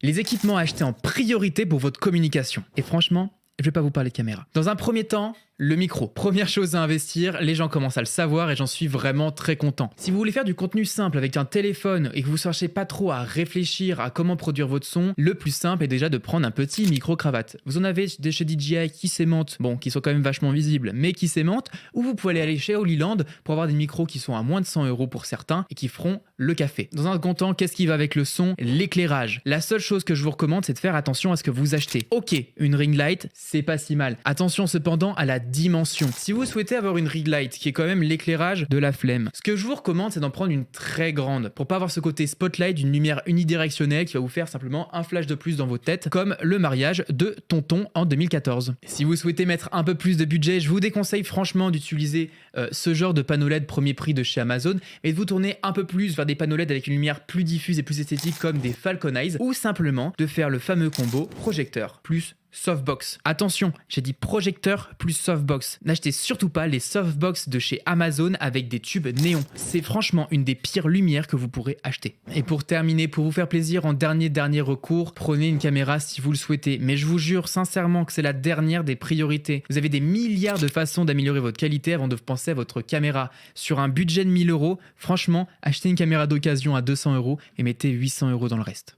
Les équipements à acheter en priorité pour votre communication. Et franchement, je vais pas vous parler de caméra. Dans un premier temps, le micro. Première chose à investir, les gens commencent à le savoir et j'en suis vraiment très content. Si vous voulez faire du contenu simple avec un téléphone et que vous ne cherchez pas trop à réfléchir à comment produire votre son, le plus simple est déjà de prendre un petit micro-cravate. Vous en avez des chez DJI qui s'aimantent, bon, qui sont quand même vachement visibles, mais qui s'aimantent, ou vous pouvez aller chez Holyland pour avoir des micros qui sont à moins de 100 € pour certains et qui feront le café. Dans un second temps, qu'est-ce qui va avec le son? L'éclairage. La seule chose que je vous recommande, c'est de faire attention à ce que vous achetez. Ok, une ring light, c'est pas si mal. Attention cependant à la dimension. Si vous souhaitez avoir une ring light qui est quand même l'éclairage de la flemme, ce que je vous recommande, c'est d'en prendre une très grande pour pas avoir ce côté spotlight d'une lumière unidirectionnelle qui va vous faire simplement un flash de plus dans votre tête, comme le mariage de Tonton en 2014. Si vous souhaitez mettre un peu plus de budget, je vous déconseille franchement d'utiliser ce genre de panneau LED premier prix de chez Amazon, mais de vous tourner un peu plus vers des panneaux LED avec une lumière plus diffuse et plus esthétique comme des Falcon Eyes, ou simplement de faire le fameux combo projecteur plus softbox. Attention, j'ai dit projecteur plus softbox. N'achetez surtout pas les softbox de chez Amazon avec des tubes néons. C'est franchement une des pires lumières que vous pourrez acheter. Et pour terminer, pour vous faire plaisir en dernier recours, prenez une caméra si vous le souhaitez. Mais je vous jure sincèrement que c'est la dernière des priorités. Vous avez des milliards de façons d'améliorer votre qualité avant de penser à votre caméra. Sur un budget de 1000 €, franchement, achetez une caméra d'occasion à 200 € et mettez 800 € dans le reste.